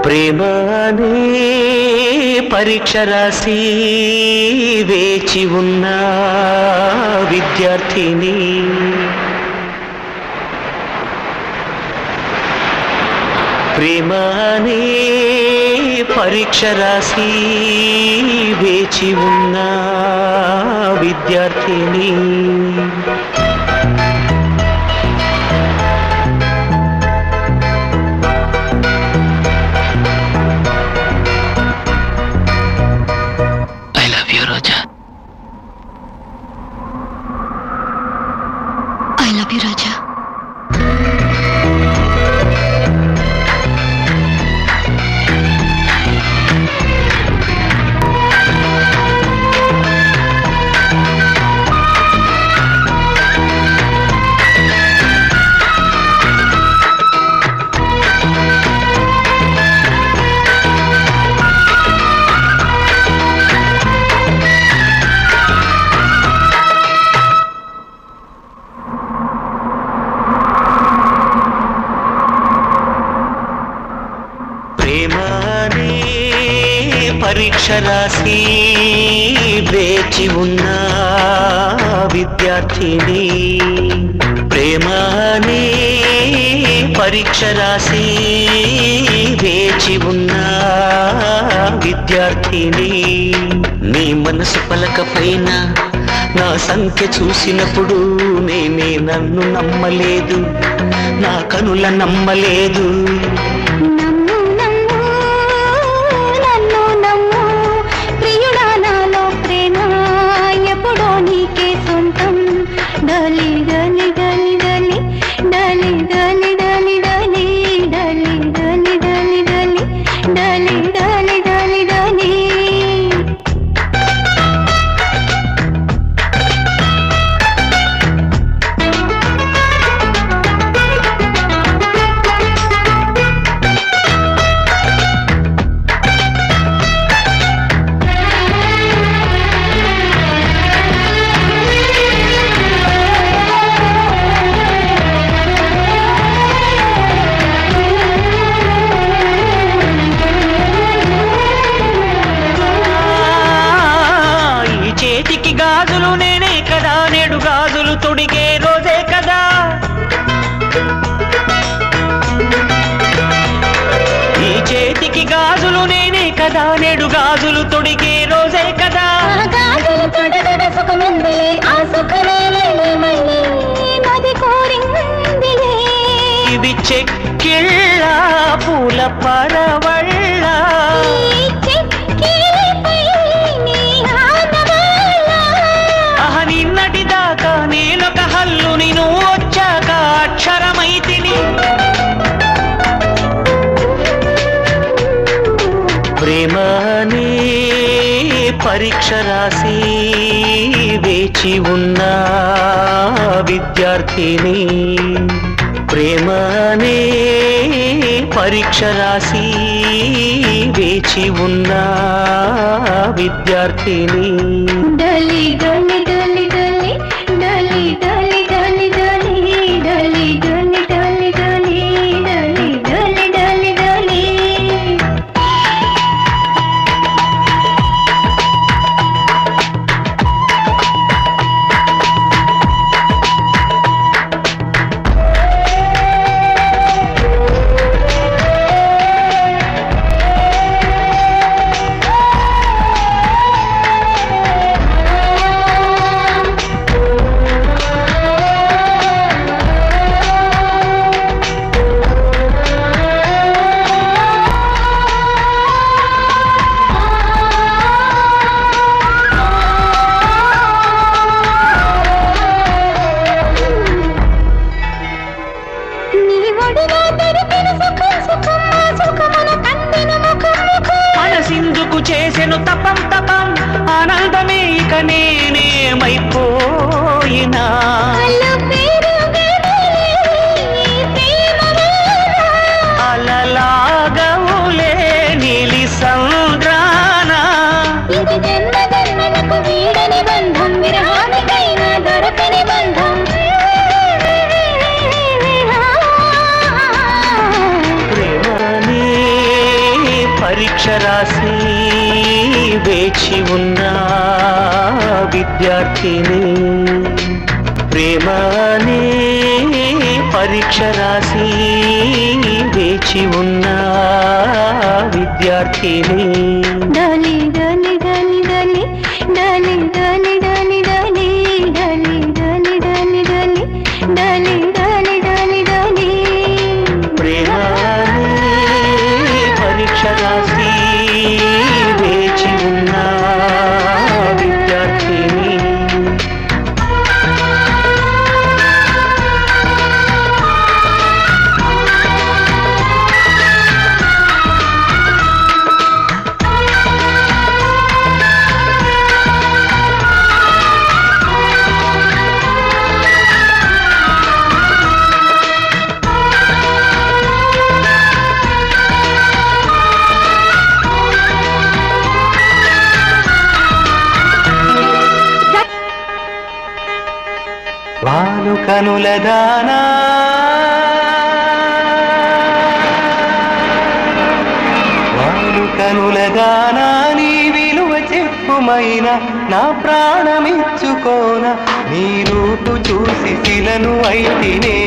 ప్రేమ అనే పరీక్ష రాసి వేచి ఉన్న విద్యార్థిని ప్రేమ అనే పరీక్ష రాసి వేచి ఉన్న విద్యార్థిని I love you, Raja. ప్రేమనే పరీక్ష రాసి వేచి ఉన్న విద్యార్థిని ప్రేమనే పరీక్ష రాసి వేచి ఉన్న విద్యార్థిని నీ మనసు పలకపైన నా సంఖ్య చూసినప్పుడు నేనే నన్ను నమ్మలేదు, నా కనుల నమ్మలేదు. గాజులు నేనే కదా, నేడు గాజులు తొడిగే రోజే కదా. ఈ చేతికి గాజులు నేనే కదా, నేడు గాజులు తొడిగే రోజే కదా. ఇది చెక్కిళ్ళ పూల పరవళ్ళ, నిన్నటిదాకా నేనొక హల్లుని, నువ్వు వచ్చాక అక్షరమైతిని. ప్రేమనే పరీక్ష రాసి వేచి ఉన్న విద్యార్థిని ప్రేమనే పరీక్ష రాసి వేచి ఉన్న విద్యార్థిని. డలి డలి డలి డలి డలి డలి డలి డలి డలి డలి డలి డలి డలి డలి డలి. మనసిందుకు చేసెను తపం తపం ఆనందమే, ఇక నేనేమైపోయినా. అలలాగవులే నీలి సంద్రాన, పరీక్ష రాసి వేచి ఉన్న విద్యార్థిని ప్రేమనే పరీక్ష రాసి వేచి ఉన్న విద్యార్థిని డాలి డాలి డాలి డాలి డాలి డాలి డాలి డాలి డాలి డాలి డాలి డాలి డాలి డాలి డాలి ప్రేమనే పరీక్ష రాసి వేచి ఉన్న విద్యార్థిని వాలు కనుల దానా వాలు కనుల దానా నీ విలువ చెప్పుమైన నా ప్రాణమిచ్చుకోన నీ రూపు చూసి శిలను అయితినే